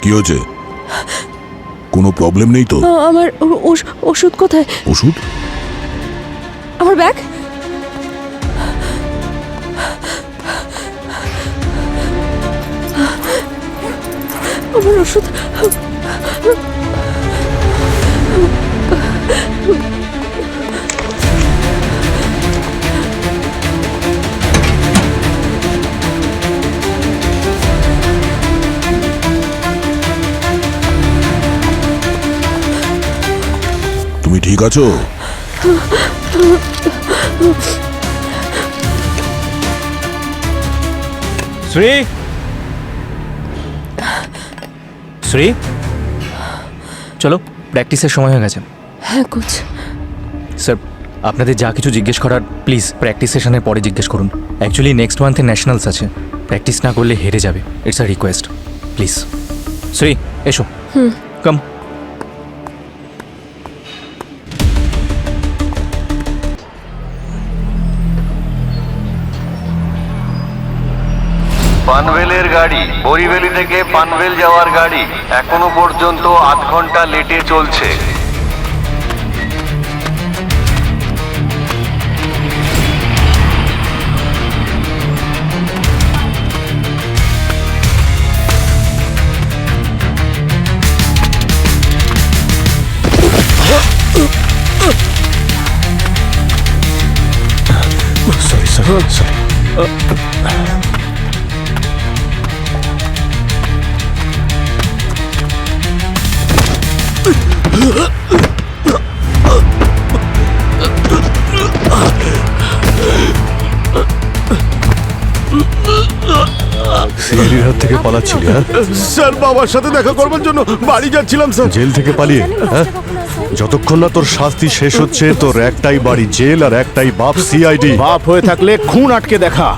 কি হয়েছে? কোনো প্রবলেম নেই তো? আমার ওষুধ কোথায়? ওষুধ? আমার ব্যাগ? আমার ওষুধ? তুমি ঠিক আছো? শ্রী, শ্রী, চলো, প্র্যাকটিসের সময় হয়ে গেছে। হ্যাঁ কোচ। স্যার, আপনাদের যা কিছু জিজ্ঞেস করার প্লিজ প্র্যাকটিস সেশনের পরে জিজ্ঞেস করুন। অ্যাকচুয়ালি নেক্সট মান্থে ন্যাশনালস আছে, প্র্যাকটিস না করলে হেরে যাবে। It's a request, please. Shri, এসো। কাম। পানভেলের গাড়ি, বরিভেলি থেকে পানভেল যাওয়ার গাড়ি এখনো পর্যন্ত 8 ঘন্টা লেটে চলছে। Sorry sir, sorry. সিআইডির হাত থেকে পালাচ্ছিলি? হ্যাঁ স্যার, বাবার সাথে দেখা করবার জন্য বাড়ি যাচ্ছিলাম স্যার। জেল থেকে পালিয়ে? হ্যাঁ, যতক্ষণ না তোর শাস্তি শেষ হচ্ছে তোর একটাই বাড়ি জেল আর একটাই বাপ সিআইডি। বাপ হয়ে থাকলে খুন আটকে দেখা।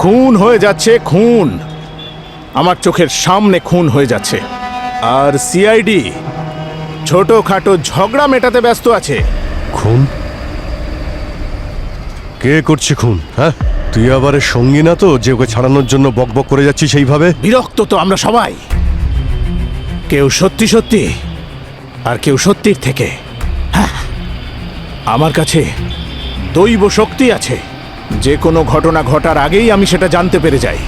খুন হয়ে যাচ্ছে, খুন আমার চোখের সামনে খুন হয়ে যাচ্ছে। আর সিআইডি ছোটখাটো ঝগড়া মেটাতে ব্যস্ত আছে। খুন? কে করছে খুন? হ্যাঁ, তুই আবার এর সঙ্গী না তো যে ওকে ছাড়ানোর জন্য বকবক করে যাচ্ছিস সেইভাবে? বিরক্ত তো আমরা সবাই, কেউ সত্যি সত্যি আর কেউ সত্যির থেকে। হ্যাঁ, আমার কাছে দৈব শক্তি আছে, যে কোনো ঘটনা ঘটার আগেই আমি সেটা জানতে পেরে যাই।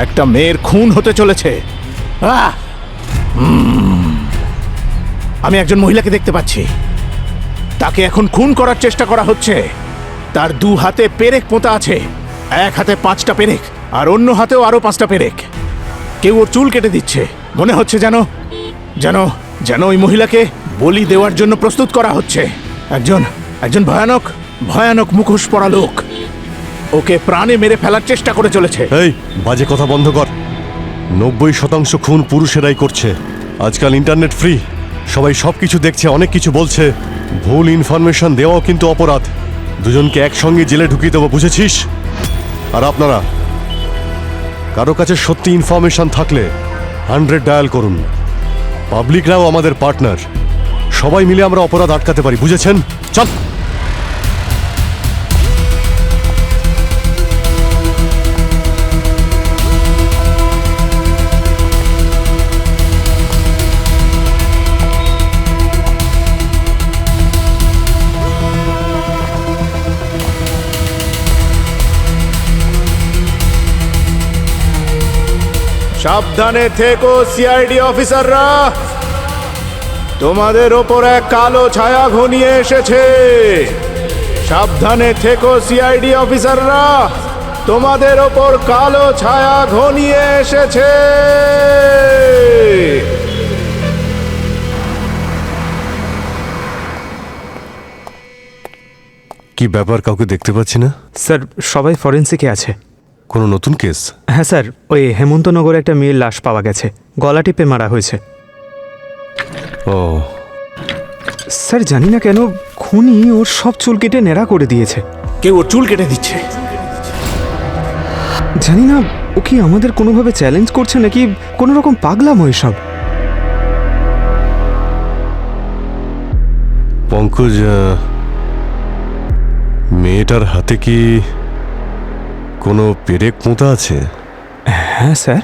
একটা মেয়ের খুন হতে চলেছে। আহ! আমি একজন মহিলাকে দেখতে পাচ্ছি, তাকে এখন খুন করার চেষ্টা করা হচ্ছে। তার 2 হাতে পেরেক পোঁতা আছে, এক হাতে 5টা পেরেক আর অন্য হাতেও আরো 5টা পেরেক। কেউ ওর চুল কেটে দিচ্ছে, মনে হচ্ছে যেন যেন যেন ওই মহিলাকে বলি দেওয়ার জন্য প্রস্তুত করা হচ্ছে। একজন ভয়ানক ভয়ানক মুখোশ পরা লোক ওকে প্রাণে মেরে ফেলার চেষ্টা করে চলেছে। এই বাজে কথা বন্ধ কর। 90% খুন পুরুষেরাই করছে। আজকাল ইন্টারনেট ফ্রি, সবাই সবকিছু দেখছে, অনেক কিছু বলছে। ভুল ইনফরমেশন দেওয়াও কিন্তু অপরাধ। দুজনকে একসঙ্গে জেলে ঢুকিয়ে দেবো, বুঝেছিস? আর আপনারা কারো কাছে সত্যি ইনফরমেশন থাকলে 100 ডায়াল করুন। পাবলিকরাও আমাদের পার্টনার, সবাই মিলে আমরা অপরাধ আটকাতে পারি, বুঝেছেন? চল। সাবধানে থেকো সিআইডি অফিসাররা, তোমাদের ওপর এক কালো ছায়া ঘনিয়ে এসেছে। সাবধানে থেকো সিআইডি অফিসাররা, তোমাদের ওপর কালো ছায়া ঘনিয়ে এসেছে। কি ব্যাপার, কাউকে দেখতে পাচ্ছি না? স্যার, সবাই ফরেন্সিকে আছে। কোনো নতুন কেস? হ্যাঁ স্যার, ওই হেমন্তনগরে একটা মেয়ের লাশ পাওয়া গেছে, গলা টিপে মারা হয়েছে। ও স্যার, জানি না কেন খুনি ওর সব চুল কেটে ন্যাড়া করে দিয়েছে। কেউ ওর চুল কেটে দিচ্ছে। জানি না ও কি আমাদের কোনোভাবে চ্যালেঞ্জ করছে নাকি কোনো রকম পাগলামো এসব। পঙ্কজ, মেয়েটার হাতে কি কোনো পেরেক পোঁতা আছে? হ্যাঁ স্যার,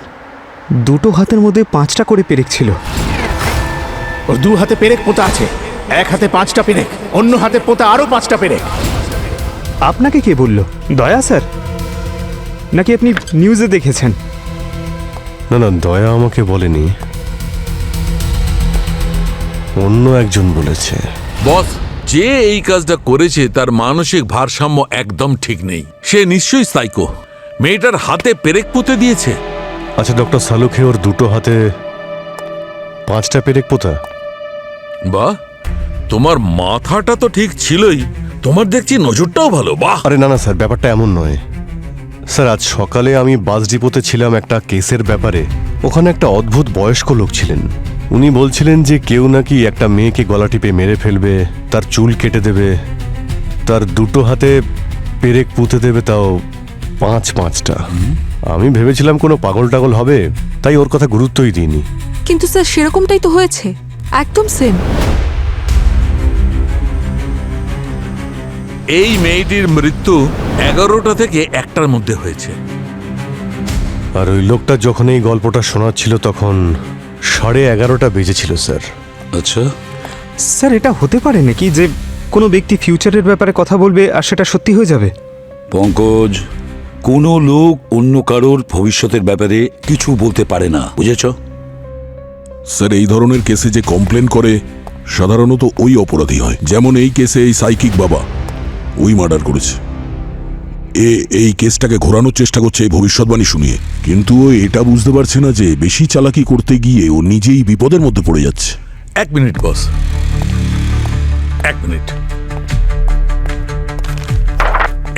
দুটো হাতের মধ্যে 5টা করে পেরেক ছিল। ওর 2 হাতে পেরেক পোঁতা আছে, এক হাতে 5টা পেরেক, অন্য হাতে পোঁতা আরো 5টা পেরেক। আপনাকে কে বলল? দয়া স্যার, নাকি আপনি নিউজে দেখেছেন? না না, দয়া আমাকে বলেনি, অন্য একজন বলেছে। বস, যে এই কাজটা করেছে তার মানসিক ভারসাম্য একদম ঠিক নেই। সে নিশ্চয়ই সাইকো। মেয়েটার হাতে পেরেক পুঁতে দিয়েছে। আচ্ছা ডক্টর সালুখে ওর দুটো হাতে 5টা পেরেক পোঁতা? বাহ, তোমার মাথাটা তো ঠিক ছিলই, তোমার দেখছি নজরটাও ভালো। বাহ। আরে না না স্যার, ব্যাপারটা এমন নয় স্যার। আজ সকালে আমি বাস ডিপোতে ছিলাম একটা কেসের ব্যাপারে। ওখানে একটা অদ্ভুত বয়স্ক লোক ছিলেন। উনি বলছিলেন যে কেউ নাকি একটা মেয়েকে গলা টিপে মেরে ফেলবে, তার চুল কেটে দেবে, তার দুটো হাতে পেরেক পুঁতে দেবে, তাও 5-5টা। আমি ভেবেছিলাম কোনো পাগল টাগল হবে, তাই ওর কথা গুরুত্বই দিইনি। কিন্তু স্যার সেরকমটাই তো হয়েছে, একদম সেম। এই মেয়েটির মৃত্যু 11টা থেকে 1টার মধ্যে হয়েছে। আর ওই লোকটা যখন এই গল্পটা শোনাচ্ছিল তখন 11:30 বেজেছিল স্যার। আচ্ছা, স্যার এটা হতে পারে নাকি যে কোনো ব্যক্তি ফিউচারের ব্যাপারে কথা বলবে আর সেটা সত্যি হয়ে যাবে? পঙ্কজ, কোনো লোক অন্য কারোর ভবিষ্যতের ব্যাপারে কিছু বলতে পারে না, বুঝেছ? স্যার, এই ধরনের কেসে যে কমপ্লেন করে সাধারণত ওই অপরাধী হয়। যেমন এই কেসে এই সাইকিক বাবা ওই মার্ডার করেছে। এই কেসটাকে ঘোরানোর চেষ্টা করছে এই ভবিষ্যৎবাণী শুনিয়ে, কিন্তু ও এটা বুঝতে পারছে না যে বেশি চালাকি করতে গিয়ে ও নিজেই বিপদের মধ্যে পড়ে যাচ্ছে। 1 মিনিট বস, 1 মিনিট।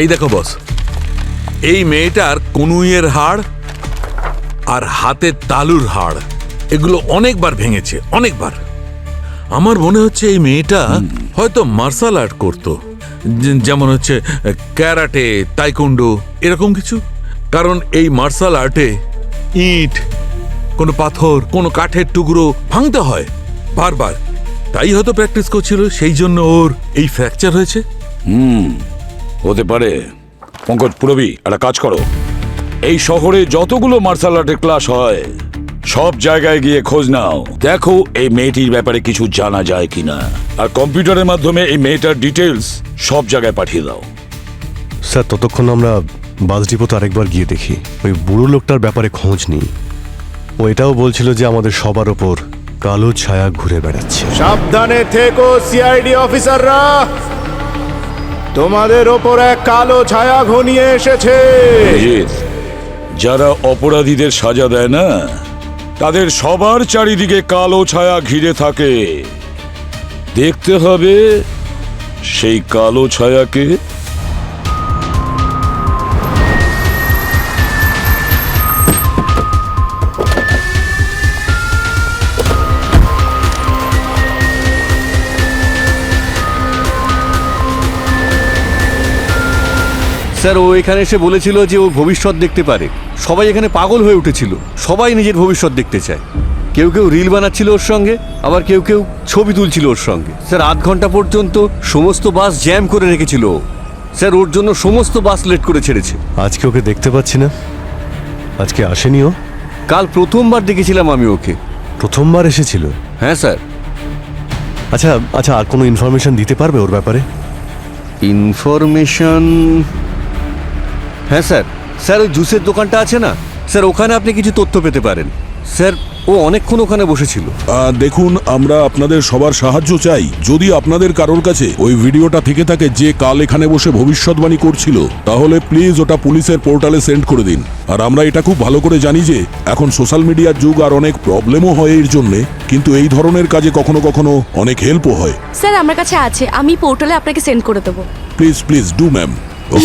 এই দেখো বস, এই মেয়েটার কনুইয়ের হাড় আর হাতের তালুর হাড় এগুলো অনেকবার ভেঙেছে, অনেকবার। আমার মনে হচ্ছে এই মেয়েটা হয়তো মার্শাল আর্ট করতো, যেমন হচ্ছে ক্যারাটে, তাইকোন্ডো, এরকম কিছু। কারণ এই মার্শাল আর্টে ইট, কোনো পাথর, কোনো কাঠের টুকরো ভাঙতে হয় বারবার, তাই হয়তো প্র্যাকটিস করছিল, সেই জন্য ওর এই ফ্র্যাকচার হয়েছে। হতে পারে। পঙ্কজ, পুরবি একটা কাজ করো, এই শহরে যতগুলো মার্শাল আর্টের ক্লাস হয় সব জায়গায় গিয়ে খোঁজ নাও, দেখো এই মেয়েটির ব্যাপারে কিছু জানা যায় কিনা, আর কম্পিউটারের মাধ্যমে এই মেয়েটার ডিটেলস সব জায়গায় পাঠিয়ে দাও। স্যার, ততক্ষণ আমরা বাস ডিপোতে আরেকবার গিয়ে দেখি, ওই বুড়ো লোকটার ব্যাপারে খোঁজ নিই। ও এটাও বলছিল যে আমাদের সবার ওপর কালো ছায়া ঘুরে বেড়াচ্ছে। সাবধানে থেকো সিআইডি অফিসাররা, তোমাদের ওপর এক কালো ছায়া ঘনিয়ে এসেছে। অজিত, যারা অপরাধীদের সাজা দেয় না তাদের সবার চারিদিকে কালো ছায়া ঘিরে থাকে। দেখতে হবে সেই কালো ছায়াকে। স্যার, ও এখানে এসে বলেছিল যে ও ভবিষ্যৎ দেখতে পারে। সবাই এখানে পাগল হয়ে উঠেছিল, সবাই নিজের ভবিষ্যৎ দেখতে চায়। কেউ কেউ রিল বানাচ্ছিল ওর সঙ্গে, আবার কেউ কেউ ছবি তুলছিল ওর সঙ্গে। স্যার, 8 ঘন্টা পর্যন্ত সমস্ত বাস জ্যাম করে রেখেছিল। স্যার, ওর জন্য সমস্ত বাস লেট করে ছেড়েছে। আজকে ওকে দেখতে পাচ্ছি না, আজকে আসেনি ও? কাল প্রথমবার দেখেছিলাম আমি ওকে। প্রথমবার এসেছিল? হ্যাঁ স্যার। আচ্ছা আচ্ছা, আর কোনো ইনফরমেশন দিতে পারবে ওর ব্যাপারে? ইনফরমেশন? হ্যাঁ স্যার। স্যার, ওই জুসের দোকানটা আছে না স্যার, ওখানে আপনি কিছু তথ্য পেতে পারেন। স্যার, ও অনেকক্ষণ ওখানে বসেছিল। দেখুন, আমরা আপনাদের সবার সাহায্য চাই। যদি আপনাদের কারোর কাছে ওই ভিডিওটা থেকে থাকে যে কাল এখানে বসে ভবিষ্যৎবাণী করছিল, তাহলে প্লিজ ওটা পুলিশের পোর্টালে সেন্ড করে দিন। আর আমরা এটা খুব ভালো করে জানি যে এখন সোশ্যাল মিডিয়ার যুগ, আর অনেক প্রবলেমও হয় এর জন্যে, কিন্তু এই ধরনের কাজে কখনো কখনো অনেক হেল্পও হয়। স্যার আমার কাছে আছে, আমি পোর্টালে আপনাকে সেন্ড করে দেবো। Please please do ma'am.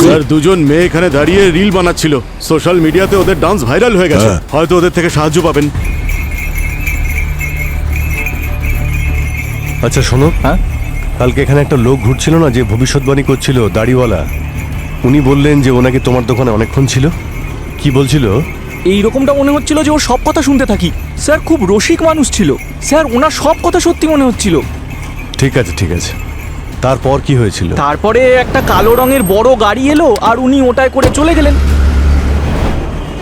Sir, 2 জন মেয়ে এখানে দাঁড়িয়ে রিল বানাচ্ছিল, সোশ্যাল মিডিয়াতে ওদের ডান্স ভাইরাল হয়ে গেছে। হয়তো ওদের থেকে সাহায্য পাবেন। আচ্ছা শোনো, কালকে এখানে একটা লোক ঘুরছিল না যে ভবিষ্যৎবাণী করছিল, দাড়িওয়ালা? উনি বললেন যে ওনাকে তোমার দোকানে অনেকক্ষণ ছিল। কি বলছিল? এই রকমটা মনে হচ্ছিল যে ও সব কথা শুনতে থাকি। স্যার, খুব রসিক মানুষ ছিল স্যার, ওনার সব কথা সত্যি মনে হচ্ছিল। ঠিক আছে ঠিক আছে, তারপর কি হয়েছিল? তারপরে একটা কালো রঙের বড় গাড়ি এলো আর উনি ওটায় করে চলে গেলেন।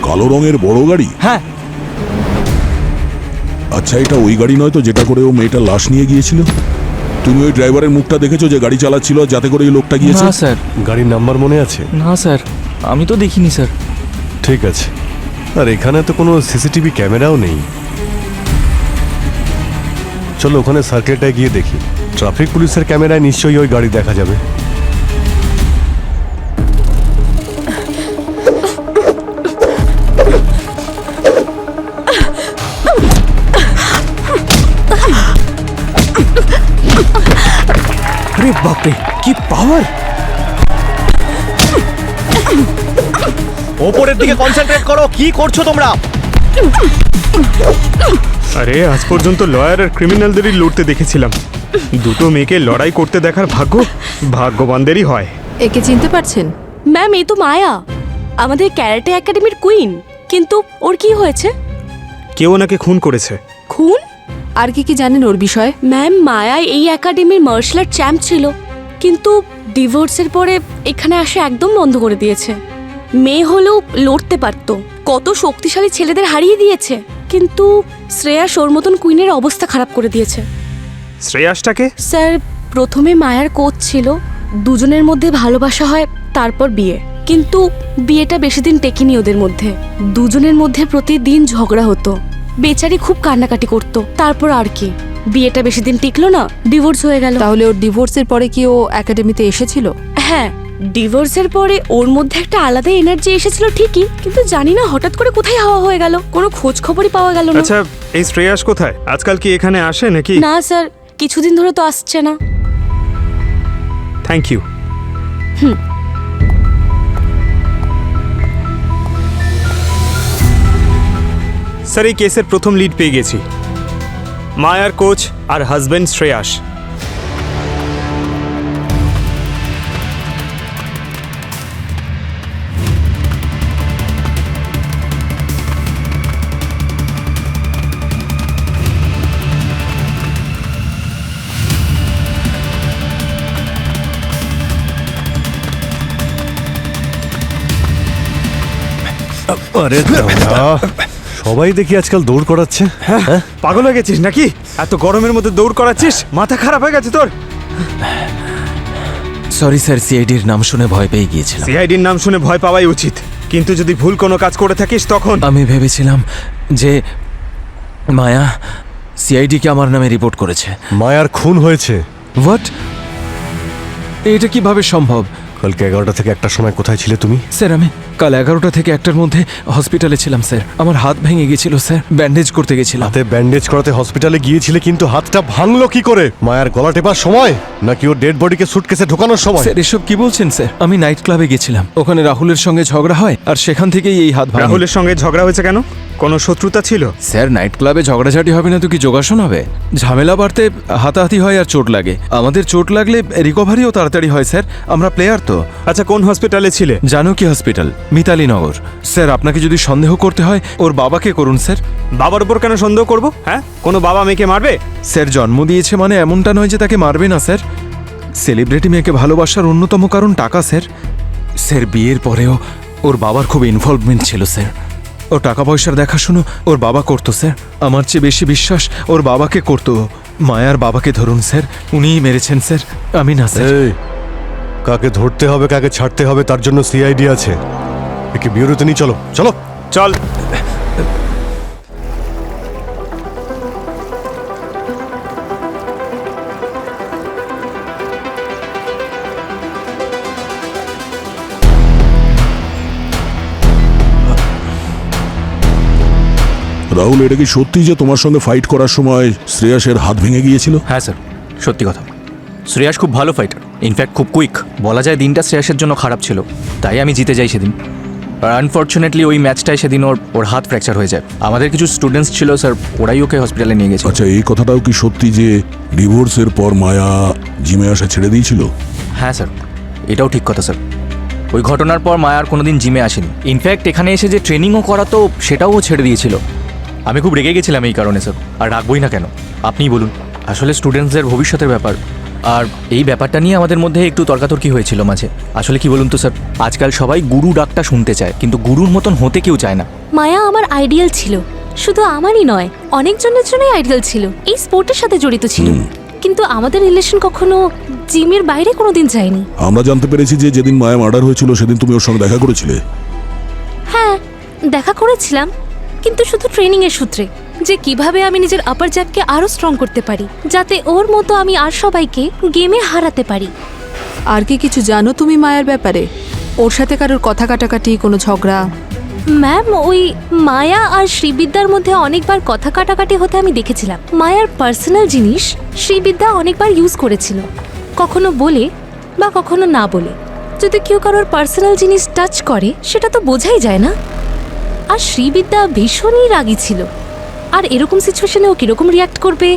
কালো রঙের বড় গাড়ি? হ্যাঁ। আচ্ছা, এটা ওই গাড়ি নয় তো যেটা করে ও মেয়েটা লাশ নিয়ে গিয়েছিল? তুমি ওই ড্রাইভারের মুখটা দেখেছো যে গাড়ি চালাচ্ছিল যাতে করে এই লোকটা গিয়েছে? না স্যার। গাড়ির নাম্বার মনে আছে? না স্যার, আমি তো দেখিনি স্যার। ঠিক আছে। আর এখানে তো কোনো সিসিটিভি ক্যামেরাও নেই। চলো ওখানে সার্কেলটায় গিয়ে দেখি। ট্রাফিক পুলিশের ক্যামেরায় নিশ্চয়ই ওই গাড়ি দেখা যাবে। আরে বাপরে, কি পাওয়ার! ওপরের দিকে কনসেন্ট্রেট করো। কি করছো তোমরা? আরে আজ পর্যন্ত লয়ার আর ক্রিমিনালদেরই লড়তে দেখেছিলাম, দুটো মেয়েকে লড়াই করতে দেখার ভাগ্য ভাগ্যবানদেরই হয়। একে চিনতে পারছেন? ম্যাম, এই তো মায়া, আমাদের ক্যারাটে একাডেমির কুইন। কিন্তু ওর কি হয়েছে? কেউ ওনাকে খুন করেছে। খুন? আর কি কি জানেন ওর বিষয়ে? ম্যাম, মায়া এই একাডেমির মার্শাল আর্ট চ্যাম্প ছিল, কিন্তু ডিভোর্সের পরে এখানে আসা একদম বন্ধ করে দিয়েছে। মেয়ে হলেও লড়তে পারতো, কত শক্তিশালী ছেলেদের হারিয়ে দিয়েছে, কিন্তু শ্রেয়াস ওর মতন কুইনের অবস্থা খারাপ করে দিয়েছে। শ্রেয়াসটাকে? স্যার, প্রথমে মায়ার কোচ ছিল, দুজনের মধ্যে ভালোবাসা হয়, তারপর বিয়ে। কিন্তু বিয়েটা বেশি দিন টেকেনি ওদের মধ্যে, দুজনের মধ্যে প্রতিদিন ঝগড়া হতো, বেচারি খুব কান্নাকাটি করতো। তারপর আর কি, বিয়েটা বেশি দিন টিকলো না, ডিভোর্স হয়ে গেল। তাহলে ওর ডিভোর্সের পরে কি ও একাডেমিতে এসেছিল? হ্যাঁ, ডিভোর্সের পরে ওর মধ্যে একটা আলাদা এনার্জি এসেছিল ঠিকই, কিন্তু জানি না হঠাৎ করে কোথায় হাওয়া হয়ে গেল, কোনো খোঁজ খবরই পাওয়া গেল না। আচ্ছা, এই শ্রেয়াস কোথায়? আজকাল কি এখানে আসে নাকি? না স্যার, কিছুদিন ধরে তো আসছে না। Thank you. স্যার, এই কেসের প্রথম লিড পেয়ে গেছি। মায়ার কোচ আর হাজবেন্ড শ্রেয়াস। আরে সবাই দেখি আজকাল দৌড় করাচ্ছে। হ্যাঁ, পাগল হয়ে গেছিস নাকি? এত গরমের মধ্যে দৌড় করাচ্ছিস? মাথা খারাপ হয়ে গেছে তোর? সরি স্যার, সিআইডির নাম শুনে ভয় পেয়ে গিয়েছিলাম। সিআইডির নাম শুনে ভয় পাওয়াই উচিত, কিন্তু যদি ভুল কোনো কাজ করে থাকিস তখন। আমি ভেবেছিলাম যে মায়া সিআইডিকে আমার নামে রিপোর্ট করেছে। মায়ার খুন হয়েছে। হোয়াট? এটা কিভাবে সম্ভব? কালকে 11টা থেকে 1টার সময় কোথায় ছিলে তুমি? স্যার, আমি কাল 11টা থেকে 1টার মধ্যে হসপিটালে ছিলাম স্যার। আমার হাত ভেঙে গিয়েছিল স্যার, ব্যান্ডেজ করতে গেছিলাম। হাতে ব্যান্ডেজ করাতে হসপিটালে গিয়েছিলে, কিন্তু হাতটা ভাঙলো কি করে? মায়ের গলা টেপার সময় নাকি ওর ডেড বডিকে সুটকেসে ঢোকানোর সময়? স্যার, এসব কি বলছেন স্যার? আমি নাইট ক্লাবে গেছিলাম, ওখানে রাহুলের সঙ্গে ঝগড়া হয়, আর সেখান থেকেই এই হাত ভাঙে। রাহুলের সঙ্গে ঝগড়া হয়েছে কেন? কোনো শত্রুতা ছিল? স্যার, নাইট ক্লাবে ঝগড়াঝাটি হবে না তো কি যোগাসন হবে? ঝামেলা বাড়তে হাতাহাতি হয় আর চোট লাগে। আমাদের চোট লাগলে রিকভারিও তাড়াতাড়ি হয় স্যার, আমরা প্লেয়ার তো। আচ্ছা, কোন হসপিটালে ছিলে? জানুকি হসপিটাল, মিতালি নগর। স্যার, আপনাকে যদি সন্দেহ করতে হয় ওর বাবাকে করুন স্যার। বাবার উপর কেন সন্দেহ করব? হ্যাঁ, কোনো বাবা মেয়েকে মারবে? স্যার, জন্ম দিয়েছে মানে এমনটা নয় যে তাকে মারবে না স্যার। সেলিব্রিটি মেয়েকে ভালোবাসার অন্যতম কারণ টাকা স্যার। স্যার, বিয়ের পরেও ওর বাবার খুব ইনভলভমেন্ট ছিল স্যার। ও টাকা পয়সার দেখাশুনো ওর বাবা করতো স্যার। আমার চেয়ে বেশি বিশ্বাস ওর বাবাকে করতো। মায়ার বাবাকে ধরুন স্যার, উনিই মেরেছেন স্যার, আমি না স্যার। এই, কাকে ধরতে হবে কাকে ছাড়তে হবে তার জন্য সিআইডি আছে। একে বিউরোতে নিয়ে চলো। চলো চল। রাহুল, এটা কি সত্যি যে তোমার সঙ্গে ফাইট করার সময় শ্রেয়াসের হাত ভেঙে গিয়েছিল? হ্যাঁ স্যার, সত্যি কথা। শ্রেয়াস খুব ভালো ফাইটার, ইনফ্যাক্ট খুব কুইক। বলা যায় দিনটা শ্রেয়াসের জন্য খারাপ ছিল, তাই আমি জিতে যাই সেদিন। আর আনফর্চুনেটলি ওই ম্যাচটায় সেদিন ওর হাত ফ্র্যাকচার হয়ে যায়। আমাদের কিছু স্টুডেন্টস ছিল স্যার, ওরাই ওকে হসপিটালে নিয়ে গেছে। আচ্ছা, এই কথাটাও কি সত্যি যে ডিভোর্সের পর মায়া জিমে আসা ছেড়ে দিয়েছিল? হ্যাঁ স্যার, এটাও ঠিক কথা স্যার। ওই ঘটনার পর মায়ার কোনোদিন জিমে আসেনি। ইনফ্যাক্ট এখানে এসে যে ট্রেনিংও করাতো সেটাও ও ছেড়ে দিয়েছিল। আমি খুব রেগে গেছিলাম এই কারণে স্যার। আর রাখবই না কেন, আপনিই বলুন। আসলে স্টুডেন্টসদের ভবিষ্যতের ব্যাপার, আর এই ব্যাপারটা নিয়ে আমাদের মধ্যে একটু তর্কাতর্কি হয়েছিল মাঝে। আসলে কি বলুন তো স্যার, আজকাল সবাই গুরু ডাকটা শুনতে চায়, কিন্তু গুরুর মতন হতে কেউ চায় না। মায়া আমার আইডিয়াল ছিল, শুধু আমারই নয়, অনেকজনের জন্যই আইডিয়াল ছিল, এই স্পোর্টের সাথে জড়িত ছিল। কিন্তু আমাদের রিলেশন কখনো জিমের বাইরে কোনোদিন যায়নি। আমরা জানতে পেরেছি যে যেদিন মায়া মার্ডার হয়েছিল সেদিন তুমি ওর সঙ্গে দেখা করেছিলে। হ্যাঁ, দেখা করেছিলাম, কিন্তু শুধু ট্রেনিং এর সূত্রে, যে কিভাবে আমি নিজের আপার জ্যাবকে আরো স্ট্রং করতে পারি, যাতে ওর মতো আমি আর সবাইকে গেমে হারাতে পারি। আর কি কিছু জানো তুমি মায়ার ব্যাপারে? ওর সাথে কারোর কথা কাটাকাটি, কোনো ঝগড়া? ম্যাম, ওই মায়া আর শ্রীবিদ্যার মধ্যে অনেকবার কথা কাটাকাটি হতে আমি দেখেছিলাম। মায়ার পার্সোনাল জিনিস শ্রীবিদ্যা অনেকবার ইউজ করেছিল, কখনো বলে বা কখনো না বলে। যদি কেউ কারোর পার্সোনাল জিনিস টাচ করে সেটা তো বোঝাই যায় না। আর শ্রীবিদ্যা ভীষণই রাগী ছিল, আর এরকম সিচুয়েশনে ও কিরকম রিয়াক্ট করবে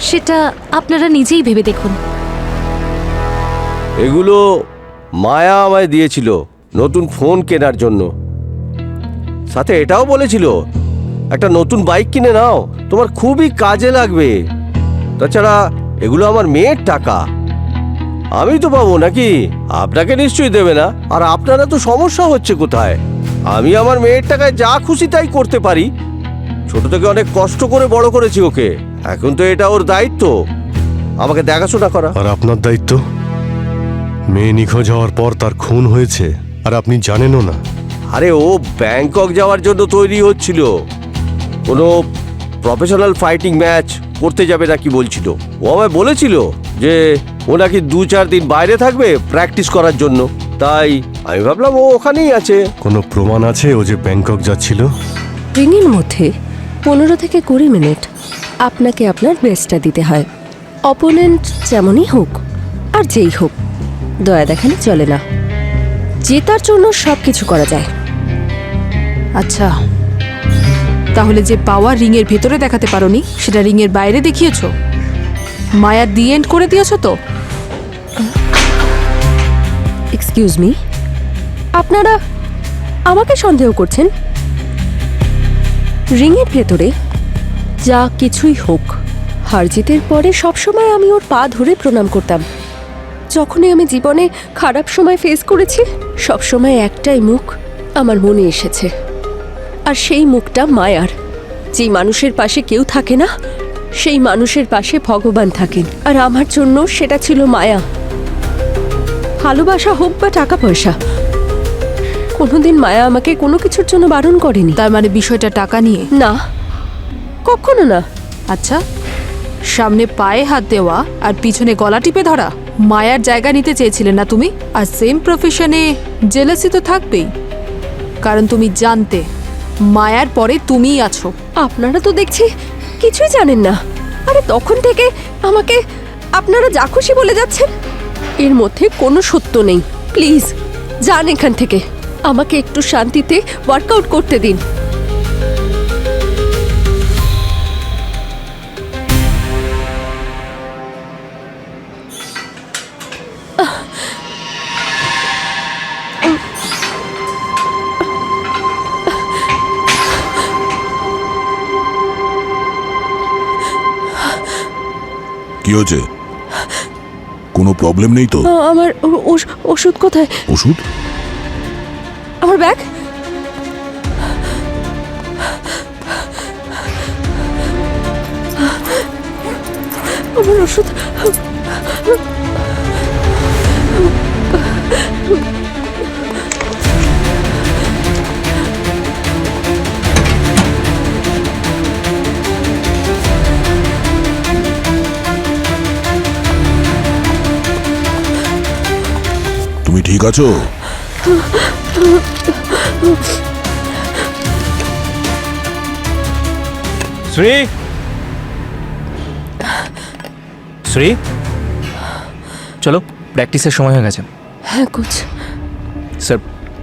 সেটা আপনারা নিজেই ভেবে দেখুন। এগুলো মায়া আমায় দিয়েছিল নতুন ফোন কেনার জন্য, সাথে এটাও বলেছিল একটা নতুন বাইক কিনে নাও, তোমার খুবই কাজে লাগবে। তাছাড়া এগুলো আমার মেয়ের টাকা, আমি তো পাবো নাকি? আপনাকে নিশ্চয়ই দেবে না। আর আপনারা তো সমস্যা হচ্ছে কোথায়? আমি আমার মেয়ের টাকায় যা খুশি তাই করতে পারি। ছোট থেকে অনেক কষ্ট করে বড় করেছি ওকে, এখন তো এটা ওর দায়িত্ব আমাকে দেখাশোনা করা। আর আপনার দায়িত্ব? মেয়ে নিখোঁজ হওয়ার পর তার খুন হয়েছে আর আপনি জানেনও না। আরে ও ব্যাংকক যাওয়ার জন্য তৈরি হচ্ছিল, কোনো প্রফেশনাল ফাইটিং ম্যাচ করতে যাবে নাকি বলছিল। ও আমায় বলেছিল যে ও নাকি 2-4 দিন বাইরে থাকবে প্র্যাকটিস করার জন্য, তাই আমি ভাবলাম ও ওখানেই আছে। কোনো প্রমাণ আছে ও যে ব্যাংকক যাচ্ছিল? রিংয়ের মধ্যে 15 থেকে 20 মিনিট আপনাকে আপনার বেস্টটা দিতে হয়, অপোনেন্ট যেমনই হোক আর যেই হোক। দয়া দেখানো চলে না, জেতার জন্য সব কিছু করা যায়। আচ্ছা, তাহলে যে পাওয়ার রিং এর ভেতরে দেখাতে পারোনি সেটা রিং এর বাইরে দেখিয়েছো। মায়া দি এন্ড করে দিয়েছো তো? এক্সকিউজ মি, আপনারা আমাকে সন্দেহ করছেন? রিংয়ের ভেতরে যা কিছুই হোক, হার জিতের পরে সবসময় আমি ওর পা ধরে প্রণাম করতাম। যখনই আমি জীবনে খারাপ সময় ফেস করেছি, সবসময় একটাই মুখ আমার মনে এসেছে, আর সেই মুখটা মায়ার। যেই মানুষের পাশে কেউ থাকে না, সেই মানুষের পাশে ভগবান থাকেন, আর আমার জন্য সেটা ছিল মায়া। ভালোবাসা হোক বা টাকা পয়সা, কোনোদিন মায়া আমাকে কোনো কিছুর জন্য বারণ করেনি। তার মানে বিষয়টা টাকা নিয়ে? না, কখনো না। আচ্ছা, সামনে পায়ে হাত দেওয়া আর পিছনে গলা টিপে ধরা, মায়ার জায়গা নিতে চেয়েছিলে না তুমি? আর সেম প্রফেশনে জেলাসি তো থাকবেই, কারণ তুমি জানতে মায়ার পরে তুমিই আছো। আপনারা তো দেখছি কিছুই জানেন না। আরে তখন থেকে আমাকে আপনারা যা খুশি বলে যাচ্ছেন, এর মধ্যে কোনো সত্য নেই। প্লিজ যান এখান থেকে, আমাকে একটু শান্তিতে ওয়ার্কআউট করতে দিন। কি হয়েছে? কোনো প্রবলেম নেই তো? আমার ওষুধ কোথায়? ওষুধ? আমার ব্যাগ? আমার ওষুধ? তুমি ঠিক আছো? শ্রী, শ্রী, চলো, প্র্যাকটিসের সময় হয়ে গেছে। হ্যাঁ কোচ। স্যার,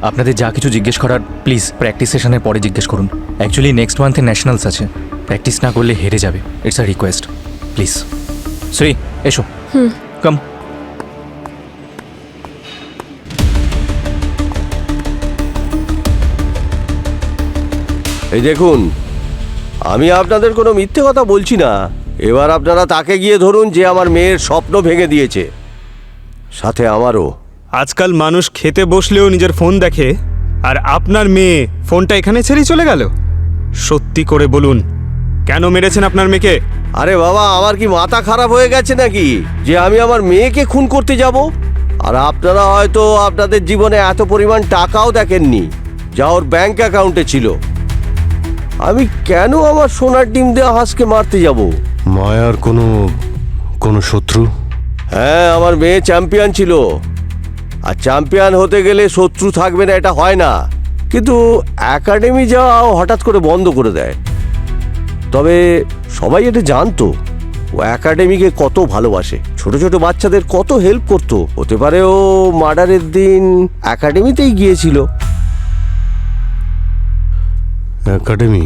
আপনাদের যা কিছু জিজ্ঞেস করার প্লিজ প্র্যাকটিস সেশনের পরে জিজ্ঞেস করুন। অ্যাকচুয়ালি নেক্সট মান্থে ন্যাশনালস আছে, প্র্যাকটিস না করলে হেরে যাবে। It's a request, please. Shri, এসো। কাম। এই দেখুন, আমি আপনাদের কোনো মিথ্যে কথা বলছি না। এবার আপনারা তাকে গিয়ে ধরুন যে আমার মেয়ের স্বপ্ন ভেঙে দিয়েছে, সাথে আমারও। আজকাল মানুষ খেতে বসলেও নিজের ফোন দেখে, আর আপনার মেয়ে ফোনটা এখানে ছেড়েই চলে গেল। সত্যি করে বলুন, কেন মেরেছেন আপনার মেয়েকে? আরে বাবা, আমার কি মাথা খারাপ হয়ে গেছে নাকি যে আমি আমার মেয়েকে খুন করতে যাব? আর আপনারা হয়তো আপনাদের জীবনে এত পরিমাণ টাকাও দেখেননি যা ওর ব্যাংক অ্যাকাউন্টে ছিল। আমি কেন আমার সোনার ডিম দেওয়া হাঁসকে মারতে যাব? মায়ার কোনো শত্রু? হ্যাঁ, আমার মেয়ে চ্যাম্পিয়ন ছিল, আর চ্যাম্পিয়ন হতে গেলে শত্রু থাকবে না এটা হয় না। কিন্তু একাডেমি যাওয়া হঠাৎ করে বন্ধ করে দেয়। তবে সবাই এটা জানতো ও একাডেমিকে কত ভালোবাসে, ছোট ছোট বাচ্চাদের কত হেল্প করতো। হতে পারে ও মার্ডারের দিন একাডেমিতেই গিয়েছিল। একাডেমি?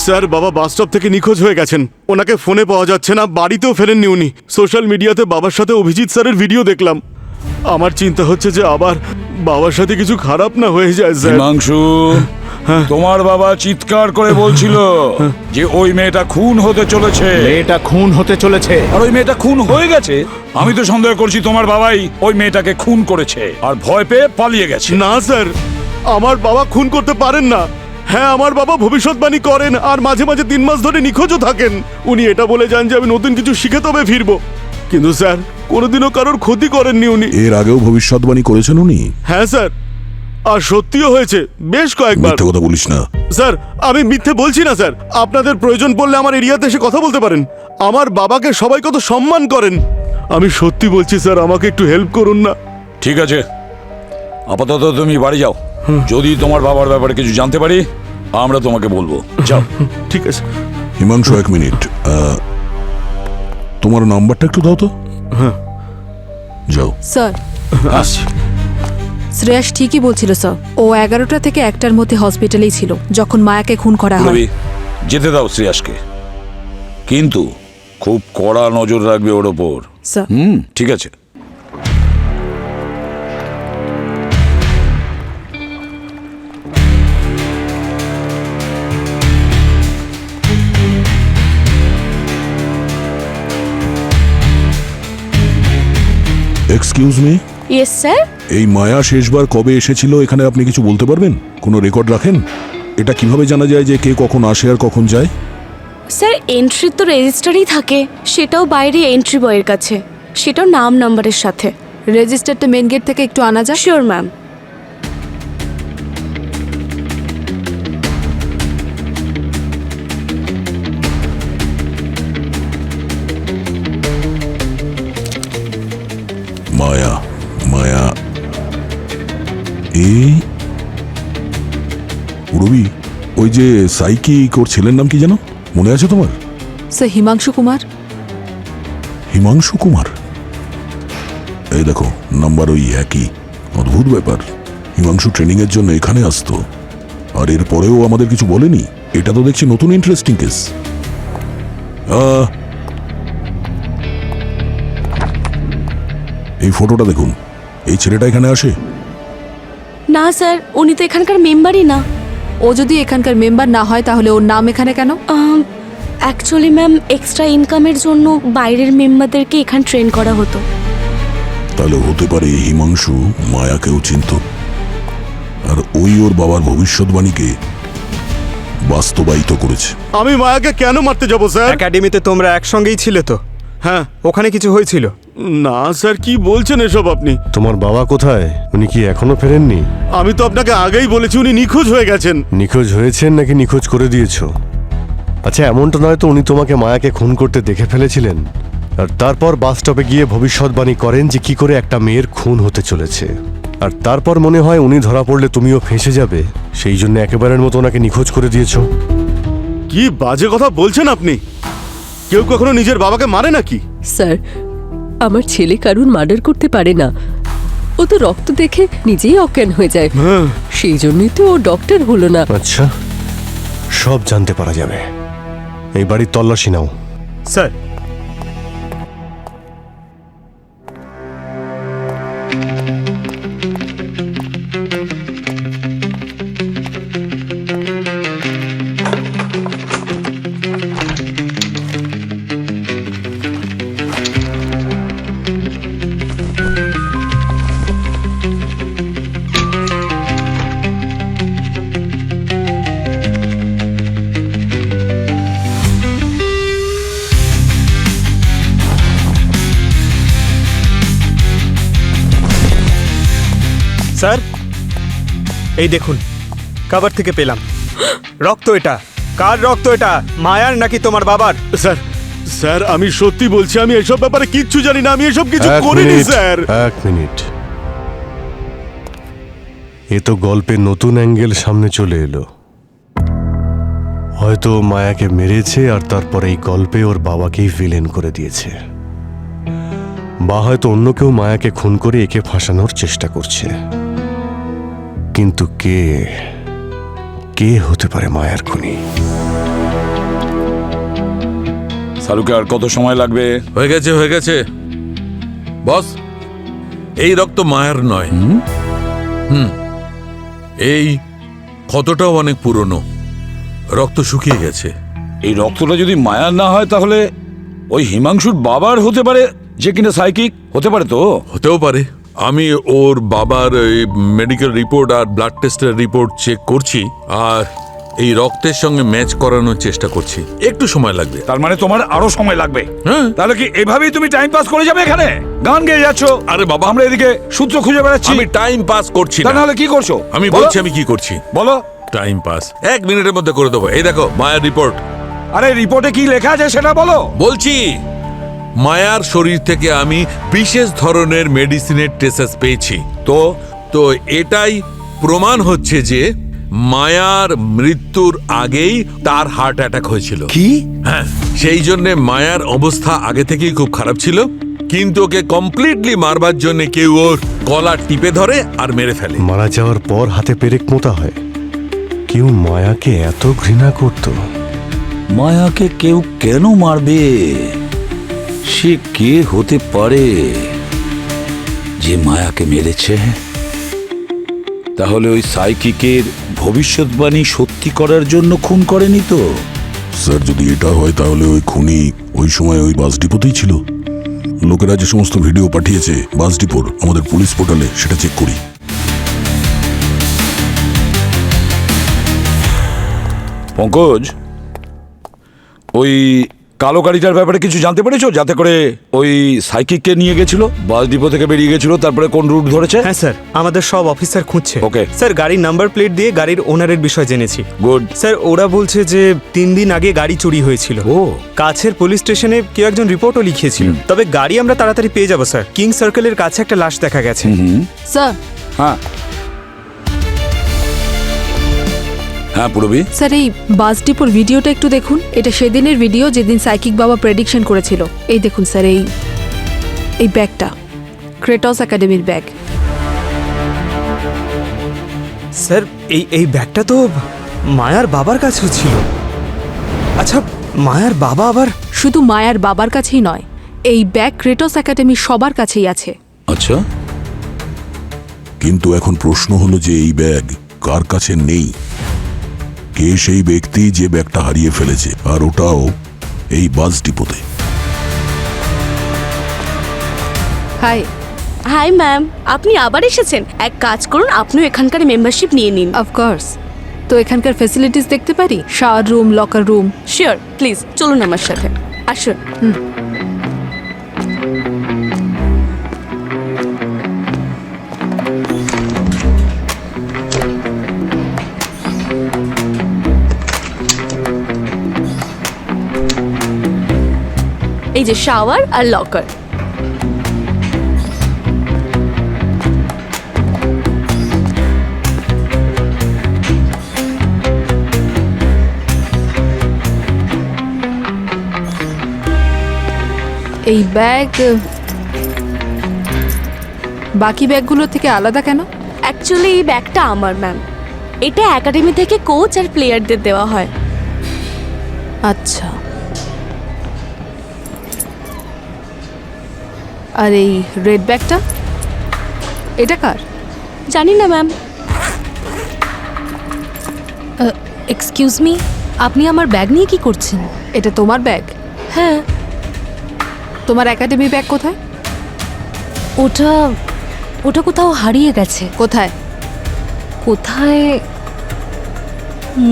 স্যার বাবা বাস স্টপ থেকে নিখোঁজ হয়ে গেছেন। ওনাকে ফোনে পাওয়া যাচ্ছে না, বাড়িতেও ফেরেননি উনি। সোশ্যাল মিডিয়াতে বাবার সাথে অভিজিৎ স্যারের ভিডিও দেখলাম। আমার চিন্তা হচ্ছে যে আবার বাবার সাথে কিছু খারাপ না হয়ে যায় স্যার। হিমাংশু, তোমার বাবা চিৎকার করে বলছিল যে ওই মেয়েটা খুন হতে চলেছে। মেয়েটা খুন হতে চলেছে, আর ওই মেয়েটা খুন হয়ে গেছে। আমি তো সন্দেহ করছি তোমার বাবাই ওই মেয়েটাকে খুন করেছে আর ভয় পেয়ে পালিয়ে গেছে। না স্যার, আমার বাবা খুন করতে পারেন না। হ্যাঁ, আমার বাবা ভবিষ্যৎবাণী করেন আর মাঝে মাঝে 3 মাস ধরে নিখোঁজও থাকেন। উনি এটা বলে যান যে আমি নতুন কিছু শিখে তবে ফিরবো, কিন্তু স্যার কোনোদিনও কারোর ক্ষতি করেননি উনি। এর আগেও ভবিষ্যৎবাণী করেছেন উনি? হ্যাঁ স্যার, আর সত্যিও হয়েছে বেশ কয়েকবার। মিথ্যে কথা বলিস না। স্যার, আমি মিথ্যে বলছি না স্যার। আপনাদের প্রয়োজন পড়লে আমার এরিয়াতে এসে কথা বলতে পারেন। আমার বাবাকে সবাই কত সম্মান করেন। আমি সত্যি বলছি স্যার, আমাকে একটু হেল্প করুন না। ঠিক আছে, আপাতত তুমি বাড়ি যাও। যদি তোমার বাবার ব্যাপারে কিছু জানতে পারি আমরা তোমাকে বলবো। যাও। ঠিক আছে। হিমাংশু, 1 মিনিট। তোমার নাম্বারটা একটু দাও তো। হ্যাঁ, যাও স্যার। আসছি। শ্রেয়াস ঠিকই বলছিল স্যার, ও 11টা থেকে 1টার মধ্যে হসপিটালেই ছিল যখন মায়াকে খুন করা হয়। যেতে দাও শ্রেয়াসকে, কিন্তু খুব কড়া নজর রাখবে ওর ওপর। স্যার। ঠিক আছে। Excuse me. Yes sir. এই মায়া শেষবার কবে এসেছিল এখানে আপনি কিছু বলতে পারবেন? কোনো রেকর্ড রাখেন? এটা কিভাবে জানা যায় যে কে কখন আসে আর কখন যায়? স্যার, এন্ট্রি তো রেজিস্টারই থাকে, সেটাও বাইরে এন্ট্রি বয়ের কাছে, সেটাও নাম নাম্বারের সাথে। রেজিস্টারটা মেন গেট থেকে একটু আনা যায়? Sure ma'am. মায়া, মায়া এই রবি, ওই যে সাইকিক, ওর ছেলের নাম কি যেন, মনে আছে তোমার? স্যার, হিমাংশু কুমার। হিমাংশু কুমার? এই দেখো, নাম্বার ওই একই। অদ্ভুত ব্যাপার, হিমাংশু ট্রেনিং এর জন্য এখানে আসতো আর এর পরেও আমাদের কিছু বলেনি। এটা তো দেখছি নতুন ইন্টারেস্টিং কেস। এই ফটোটা দেখুন, এই ছেলেটা এখানে আসে? না স্যার, উনি তো এখানকার মেম্বারই না। ও যদি এখানকার মেম্বার না হয় তাহলে ওর নাম এখানে কেন? অ্যাকচুয়ালি ম্যাম, এক্সট্রা ইনকামের জন্য বাইরের মেম্বারদেরকে এখানে ট্রেন করা হতো। তাহলে হতে পারে হিমাংশু মায়াকেও চিনত, আর ওই ওর বাবার ভবিষ্যৎবাণীকে বাস্তবায়িত করেছে। আমি মায়াকে কেন মারতে যাব স্যার? একাডেমিতে তোমরা একসঙ্গেই ছিলে তো? হ্যাঁ। ওখানে কিছু হয়েছিল? না স্যার, কি বলছেন এসব আপনি? তোমার বাবা কোথায়? উনি কি এখনো ফেরেননি? আমি তো আপনাকে আগেই বলেছি উনি নিখোঁজ হয়ে গেছেন। নিখোঁজ হয়েছেন নাকি নিখোঁজ করে দিয়েছো? আচ্ছা, এমনটা নয় তো উনি তোমাকে মায়াকে খুন করতে দেখে ফেলেছিলেন আর তারপর বাস স্টপে গিয়ে ভবিষ্যৎবাণী করেন যে কি করে একটা মেয়ের খুন হতে চলেছে, আর তারপর মনে হয় উনি ধরা পড়লে তুমিও ফেঁসে যাবে, সেই জন্য একেবারের মতো ওনাকে নিখোঁজ করে দিয়েছো। কি বাজে কথা বলছেন আপনি? কেউ কখনো নিজের বাবাকে মারে নাকি? স্যার, আমার ছেলে কারুর মার্ডার করতে পারে না। ও তো রক্ত দেখে নিজেই অজ্ঞান হয়ে যায়, সেই জন্যই তো ও ডক্টর হলো না। আচ্ছা, সব জানতে পারা যাবে। এই বাড়ির তল্লাশি নাও। স্যার। স্যার এই দেখুন কভার থেকে পেলাম রক্ত। এটা কার রক্ত? এটা মায়ার নাকি তোমার বাবার? স্যার স্যার আমি সত্যি বলছি, আমি এসব ব্যাপারে কিচ্ছু জানি না, আমি এসব কিছু করিনি স্যার। এক মিনিট, এ তো গল্পের নতুন অ্যাঙ্গেল সামনে চলে এলো। হয়তো মায়াকে মেরেছে আর তারপরে এই গল্পে ওর বাবাকেই ভিলেন করে দিয়েছে, বা হয়তো অন্য কেউ মায়াকে খুন করে একে ফাঁসানোর চেষ্টা করছে। কিন্তু কে কে হতে পারে মায়ার খুনি? শাহরুখে আর কত সময় লাগবে? হয়ে গেছে বস। এই রক্ত মায়ের নয়। এই ক্ষতটাও অনেক পুরনো, রক্ত শুকিয়ে গেছে। এই রক্তটা যদি মায়ার না হয় তাহলে ওই হিমাংশুর বাবার হতে পারে, যে কিনা সাইকিক হতে পারে। তো হতেও পারে। আমি ওর বাবার মেডিকেল রিপোর্ট আর ব্লাড টেস্টের রিপোর্ট চেক করছি, আর এই রক্তের সঙ্গে ম্যাচ করানোর চেষ্টা করছি। একটু সময় লাগবে। তার মানে তোমার আরো সময় লাগবে? হ্যাঁ। তাহলে কি এভাবেই তুমি টাইম পাস করে যাবে? এখানে গান গেয়ে যাচ্ছ। আরে বাবা, আমরা এদিকে সূত্র খুঁজে বেড়াচ্ছি। আমি টাইম পাস করছি না। তাহলে কি করছো? আমি বলো। বলছি আমি কি করছি। বলো। টাইম পাস 1 মিনিটের মধ্যে করে দেবো। এই দেখো মায়ের রিপোর্ট। আরে রিপোর্টে কি লেখা আছে সেটা বলো। বলছি, মায়ার শরীর থেকে আমি বিশেষ ধরনের মেডিসিনের ট্রেসেস পেয়েছি। তো তো এটাই প্রমাণ হচ্ছে যে মায়ার মৃত্যুর আগেই তার হার্ট অ্যাটাক হয়েছিল। কি? হ্যাঁ, সেই জন্য মায়ার অবস্থা আগে থেকেই খুব খারাপ ছিল, কিন্তু ওকে কমপ্লিটলি মারবার জন্য কেউ ওর গলা টিপে ধরে আর মেরে ফেলে। মারা যাওয়ার পর হাতে পেরেক মোতা হয়। কেউ মায়াকে এত ঘৃণা করত? মায়াকে কেউ কেন মারবে? সে কে হতে পারে যে মায়াকে মেরেছে? তাহলে ওই সাইকিকের ভবিষ্যৎবাণী সত্যি করার জন্য খুন করেনি তো? স্যার যদি এটা হয় তাহলে ওই খুনি ওই সময় ওই বাস ডিপোতেই ছিল। লোকেরা যে সমস্ত ভিডিও পাঠিয়েছে বাস ডিপোর আমাদের পুলিশ পোর্টালে, সেটা চেক করি। পঙ্কজ, ওই কালো গাড়িটার ব্যাপারে কিছু জানতে পেরেছো? যাতে করে ওই সাইকিককে নিয়ে গেছিল, বাস ডিপো থেকে বেরিয়ে গেছিল, তারপরে কোন রুট ধরেছে? হ্যাঁ স্যার, আমাদের সব অফিসার খুঁজছে। ওকে স্যার, গাড়ির নাম্বার প্লেট দিয়ে গাড়ির ওনারের বিষয় জেনেছি। গুড স্যার, ওরা বলছে যে 3 দিন আগে গাড়ি চুরি হয়েছিল। ও, কাছের পুলিশ স্টেশনে কেউ একজন রিপোর্টও লিখিয়েছিল। তবে গাড়ি আমরা তাড়াতাড়ি পেয়ে যাবো স্যার। কিং সার্কেলের কাছে একটা লাশ দেখা গেছে। স্যার। হ্যাঁ হ্যাঁ পুরবি। স্যার, এই বাস ডিপোর ভিডিওটা একটু দেখুন। এটা সেদিনের ভিডিও যেদিন সাইকিক বাবা প্রেডিকশন করেছিল। এই দেখুন স্যার, এই ব্যাগটা ক্রেটস একাডেমির ব্যাগ। স্যার, এই ব্যাগটা তো মায়ার বাবার কাছেও ছিল। আচ্ছা, মায়ার বাবা আবার? শুধু মায়ার বাবার কাছেই নয়, এই ব্যাগ ক্রেটস একাডেমির সবার কাছেই আছে। আচ্ছা, কিন্তু এখন প্রশ্ন হলো যে এই ব্যাগ কার কাছে নেই? কে সেই ব্যক্তি যে ব্যাগটা হারিয়ে ফেলেছে, আর ওটাও এই বাস ডিপোতে? হাই। হাই ম্যাম, আপনি আবার এসেছেন। এক কাজ করুন, আপনিও এখানকার মেম্বারশিপ নিয়ে নিন। অফকোর্স। তো এখানকার ফ্যাসিলিটিস দেখতে পারি? Shower room, locker room? Sure, please চলুন আমার সাথে, আসুন। এই যে শাওয়ার আর লকার। এই ব্যাগ বাকি ব্যাগগুলোর থেকে আলাদা কেন? অ্যাকচুয়ালি এই ব্যাগটা আমার ম্যাম। এটা একাডেমি থেকে কোচ আর প্লেয়ারদের দেওয়া হয়। আচ্ছা। আর এই রেড ব্যাগটা, এটা কার? জানি না ম্যাম। এক্সকিউজ মি, আপনি আমার ব্যাগ নিয়ে কি করছেন? এটা তোমার ব্যাগ? হ্যাঁ। তোমার একাডেমি ব্যাগ কোথায়? ওটা কোথাও হারিয়ে গেছে। কোথায়? কোথায়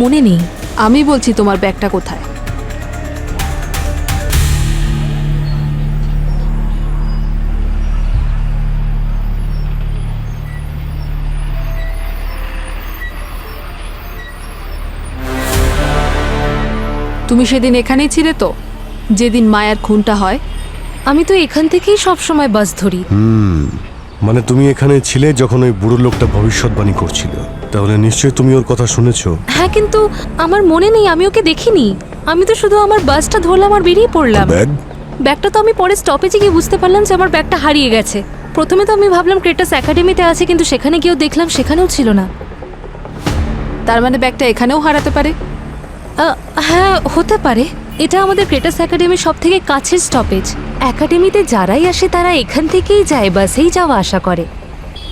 মনে নেই। আমি বলছি তোমার ব্যাগটা কোথায়? তুমি সেদিন এখানেই ছিলে তো, যেদিন মায়ার খুনটা হয়? আমি তো এখান থেকেই সব সময় বাস ধরি। মানে তুমি এখানে ছিলে যখন ওই বুড়ো লোকটা ভবিষ্যৎবাণী করছিল, তাহলে নিশ্চয়ই তুমি ওর কথা শুনেছো। হ্যাঁ, কিন্তু আমার মনে নেই, আমি ওকে দেখিনি। আমি তো শুধু আমার বাসটা ধরলাম আর বেরিয়ে পড়লাম। ব্যাগ? ব্যাগটা তো আমি পরে স্টপেজে গিয়ে বুঝতে পারলাম যে আমার ব্যাগটা হারিয়ে গেছে। প্রথমে তো আমি ভাবলাম ক্রেটাস একাডেমিতে আছে, কিন্তু সেখানে গিয়েও দেখলাম সেখানেও ছিল না। তার মানে ব্যাগটা এখানেও হারাতে পারে? হ্যাঁ, হতে পারে। এটা আমাদের ক্রেটাস একাডেমির সব থেকে কাছের স্টপেজ। একাডেমিতে যারাই আসে তারা এখান থেকেই যায়, বাসেই যাওয়া আশা করে।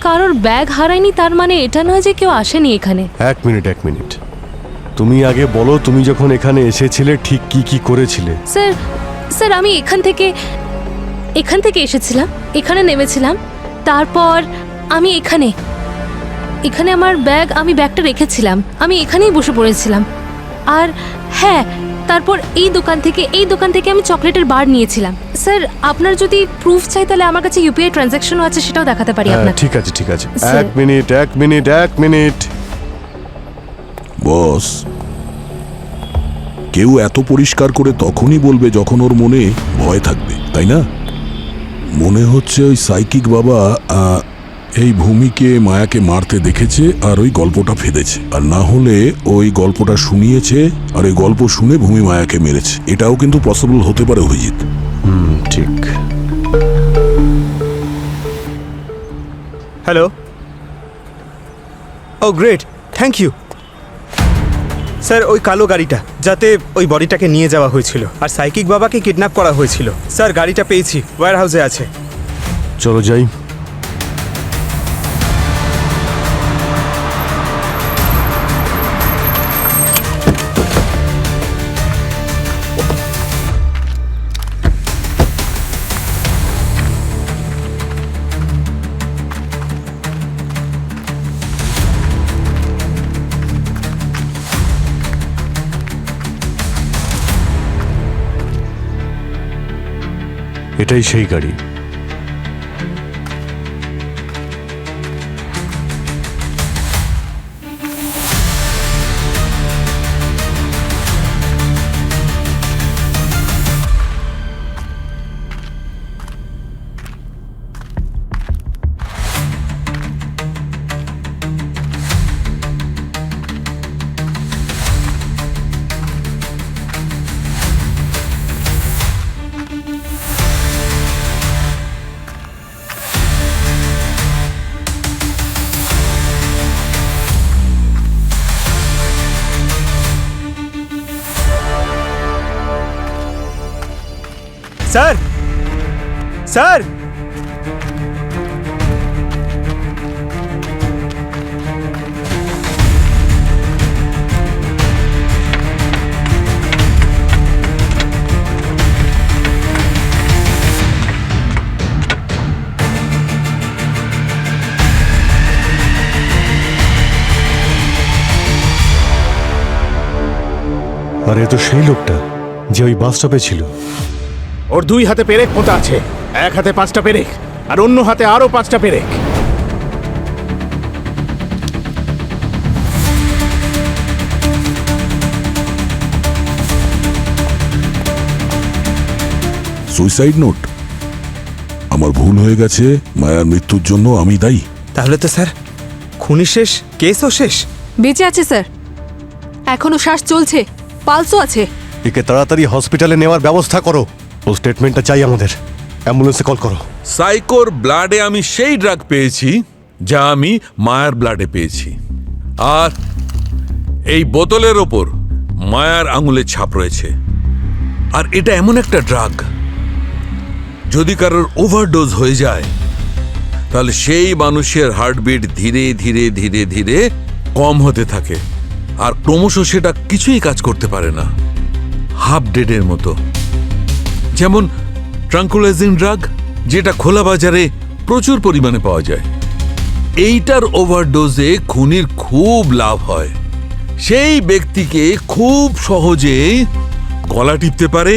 কারোর ব্যাগ হারায়নি তার মানে এটা নয় যে কেউ আসেনি এখানে। এক মিনিট, তুমি আগে বলো, তুমি যখন এখানে এসেছিলে ঠিক কি কি করেছিলে? স্যার আমি এখান থেকে এসেছিলাম, এখানে নেমেছিলাম, তারপর আমি এখানে আমার আমি ব্যাগটা রেখেছিলাম, আমি এখানেই বসে পড়েছিলাম। আর হ্যাঁ, তারপর এই দোকান থেকে আমি চকলেটের বার নিয়েছিলাম। স্যার আপনার যদি প্রুফ চাই তাহলে আমার কাছে ইউপিআই ট্রানজ্যাকশনও আছে, সেটাও দেখাতে পারি আপনাকে। ঠিক আছে স্যার। এক মিনিট। বস, কেউ এত পরিষ্কার করে তখনই বলবে যখন ওর মনে ভয় থাকবে, তাই না? মনে হচ্ছে ওই সাইকিক বাবা এই ভূমিকে মায়াকে মারতে দেখেছে আর ওই গল্পটা ফেদেছে, আর না হলে ওই গল্পটা শুনিয়েছে আর ওই গল্প শুনে ভূমি মায়াকে মেরেছে। এটাও কিন্তু পসিবল হতে পারে অভিজিৎ। ঠিক। Hello. Oh great, thank you. Sir ওই কালো গাড়িটা, যাতে ওই বডিটাকে নিয়ে যাওয়া হয়েছিল আর সাইকিক বাবাকে কিডন্যাপ করা হয়েছিল। স্যার গাড়িটা পেয়েছি, ওয়্যার হাউসে আছে। চলো যাই। এটাই সেই গাড়ি। স্যার স্যার আর এ তো সেই লোকটা যে ওই বাস স্টপে ছিল। ওর 2 হাতে পেরেক পোঁতা আছে, এক হাতে 5টা পেরেক আর অন্য হাতে আরো 5টা পেরেক। Suicide note? আমার ভুল হয়ে গেছে, মায়ার মৃত্যুর জন্য আমি দায়ী। তাহলে তো স্যার খুনি শেষ, কেসও শেষ। বেঁচে আছে স্যার, এখনো শ্বাস চলছে, পালসও আছে। একে তাড়াতাড়ি হসপিটালে নেওয়ার ব্যবস্থা করো। ও স্টেটমেন্টটা চাই আমাদের। অ্যাম্বুলেন্সে কল করো। সাইকোর ব্লাডে আমি সেই ড্রাগ পেয়েছি যা আমি মায়ার ব্লাডে পেয়েছি, আর এই বোতলের ওপর মায়ার আঙুলের ছাপ রয়েছে। আর এটা এমন একটা ড্রাগ, যদি কারোর ওভারডোজ হয়ে যায় তাহলে সেই মানুষের হার্টবিট ধীরে ধীরে ধীরে ধীরে কম হতে থাকে, আর ক্রমশ সেটা কিছুই কাজ করতে পারে না, হাফ ডেডের মতো। যেমন ট্রাঙ্কুলাইজিং ড্রাগ, যেটা খোলা বাজারে প্রচুর পরিমাণে পাওয়া যায়। এইটার ওভারডোজে খুনির খুব লাভ হয়। সেই ব্যক্তিকে খুব সহজেই গলা টিপতে পারে,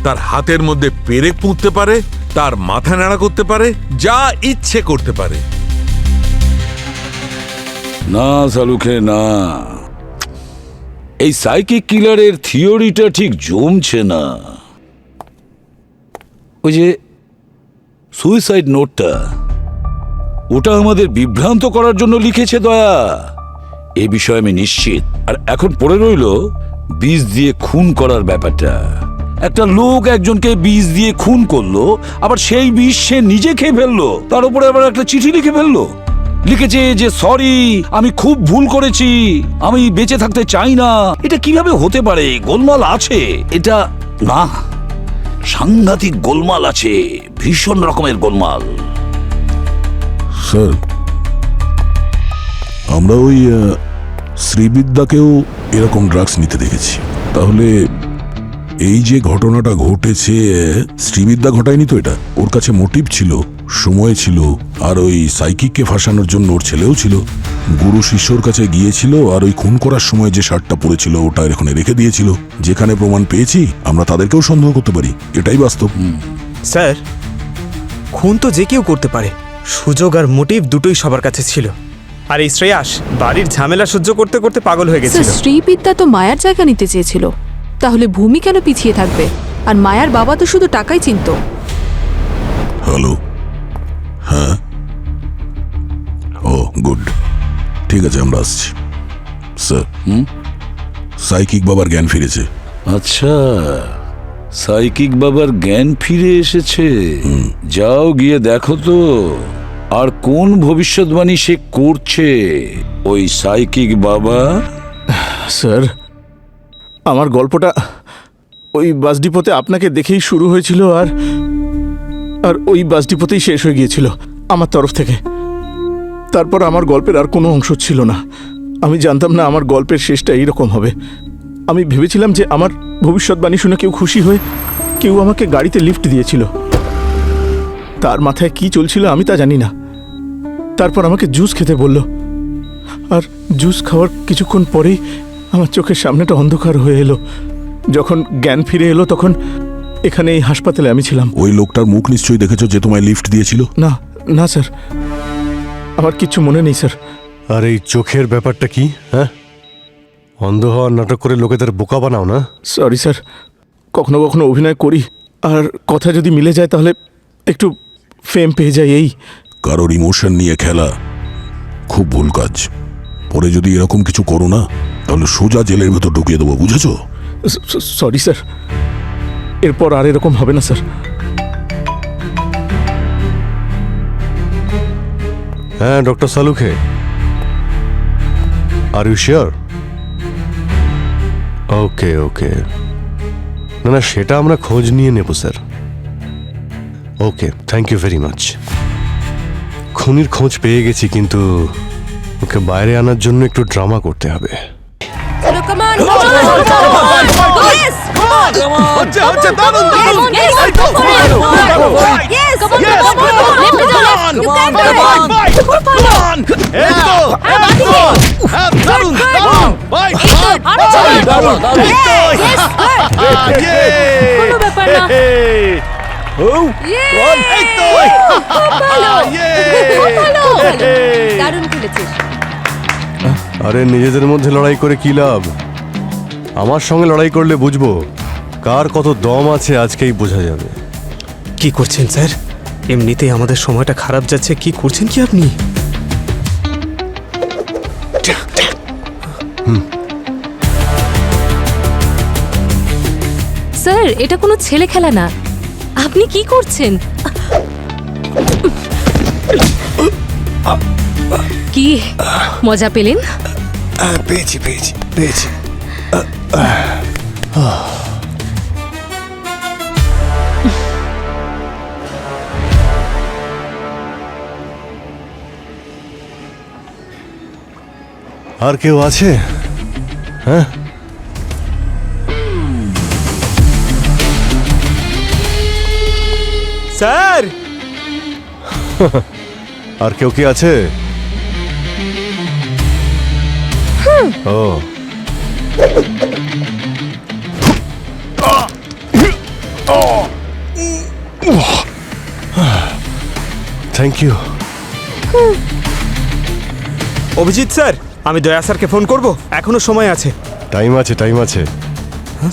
তার হাতের মধ্যে পেরেক পুঁততে পারে, তার মাথা নাড়া করতে পারে, যা ইচ্ছে করতে পারে। না সালুখে না, এই সাইকিক কিলারের থিওরিটা ঠিক জমছে না। ওই যে সুইসাইড নোটটা, ওটা আমাদের বিভ্রান্ত করার জন্য লিখেছে দয়া, এ বিষয়ে আমি নিশ্চিত। আর এখন পড়ে রইল বিষ দিয়ে খুন করার ব্যাপারটা। একটা লোক একজনকে বিষ দিয়ে খুন করলো, আবার সেই বিষ সে নিজে খেয়ে ফেললো, তার উপরে আবার একটা চিঠি লিখে ফেললো, লিখেছে যে সরি, আমি খুব ভুল করেছি, আমি বেঁচে থাকতে চাই না। এটা কিভাবে হতে পারে? গোলমাল আছে এটা না, সাংঘাতিক গোলমাল আছে, ভীষণ রকমের গোলমাল। স্যার, আমরা ওই শ্রীবিদ্যাকেও এরকম ড্রাগস নিতে দেখেছি। তাহলে এই যে ঘটনাটা ঘটেছে, শ্রীবিদ্যা ঘটায়নি তো এটা? ওর কাছে মোটিভ ছিল, সময় ছিল, আর ওই সাইকিককে ফাঁসানোর জন্য ওর ছেলেও ছিল। গুরু শিষ্যর কাছে গিয়েছিল, আর ওই খুন করার সময় যে শার্টটা পরেছিল ওটা এখানে রেখে দিয়েছিল। যেখানে প্রমাণ পেয়েছি আমরা তাদেরকেও সন্দেহ করতে পারি, এটাই বাস্তব। স্যার, খুন তো যে কেউ করতে পারে, সুযোগ আর মোটিভ দুটোই সবার কাছে ছিল। আর এই শ্রেয়াস বাড়ির ঝামেলা সহ্য করতে করতে পাগল হয়ে স্যার, গেছিল। শ্রীবিদ্যা তো মায়ার জায়গা নিতে চেয়েছিল, তাহলে ভূমি কেন পিছিয়ে থাকবে? আর মায়ার বাবা তো শুধু টাকাই চিনত। হ্যালো, হ্যাঁ, ও গুড, ঠিক আছে, আমরা আসছি। স্যার, সাইকিক বাবার জ্ঞান ফিরেছে। আচ্ছা, সাইকিক বাবার জ্ঞান ফিরে এসেছে? যাও গিয়ে দেখো তো, আর কোন ভবিষ্যৎবাণী সে করছে ওই সাইকিক বাবা? স্যার, আমার গল্পটা ওই বাস ডিপোতে আপনাকে দেখেই শুরু হয়েছিল, আর ওই বাস ডিপোতেই শেষ হয়ে গিয়েছিল আমার তরফ থেকে। তারপর আমার গল্পের আর কোনো অংশ ছিল না। আমি জানতাম না আমার গল্পের শেষটা এইরকম হবে। আমি ভেবেছিলাম যে আমার ভবিষ্যৎবাণী শুনে কেউ খুশি হয়ে কেউ আমাকে গাড়িতে লিফট দিয়েছিল। তার মাথায় কি চলছিল আমি তা জানি না। তারপর আমাকে জুস খেতে বলল, আর জুস খাওয়ার কিছুক্ষণ পরেই আমার চোখের সামনেটা অন্ধকার হয়ে এলো। যখন জ্ঞান ফিরে এলো তখন এখানে এই হাসপাতালে আমি ছিলাম। ওই লোকটার মুখ নিশ্চয়ই দেখেছো যে তোমায় লিফট দিয়েছিল? না না স্যার, আমার কিচ্ছু মনে নেই স্যার। আর এই চোখের ব্যাপারটা কি? হ্যাঁ, অন্ধ হওয়ার নাটক করে লোকেদের বোকা বানাও না? সরি স্যার, কখনো কখনো অভিনয় করি, আর কথা যদি মিলে যায় তাহলে একটু ফেম পেয়ে যায়। এই কারোর ইমোশন নিয়ে খেলা খুব ভুল কাজ। পরে যদি এরকম কিছু করো না, তাহলে সোজা জেলের ভেতর ঢুকিয়ে দেবো, বুঝেছো? সরি স্যার, এরপর আর এরকম হবে না স্যার। হ্যাঁ, doctor Salukhe, are you sure? Okay okay, না না, সেটা আমরা খোঁজ নিয়ে নেব sir. Okay, thank you very much. খুনির খোঁজ পেয়ে গেছি, কিন্তু ওকে বাইরে আনার জন্য একটু ড্রামা করতে হবে। আরে নিজেদের মধ্যে লড়াই করে কি লাভ? আমার সঙ্গে লড়াই করলে বুঝবো কার কত দম আছে, আজকেই বোঝা যাবে। কি করছেন স্যার? এমনিতেই আমাদের সময়টা খারাপ যাচ্ছে, কি করছেন কি আপনি? স্যার, এটা কোনো ছেলে খেলা না। আপনি কি করছেন? কি মজা পেলেন? পেয়েছি পেয়েছি পেয়েছি। আর কেউ আছে? হ্যাঁ, স্যার, আর কেউ কি আছে? ও, থ্যাংক ইউ। অভিজিৎ স্যার, আমি দয়া স্যারকে ফোন করব, এখনো সময় আছে। টাইম আছে, টাইম আছে।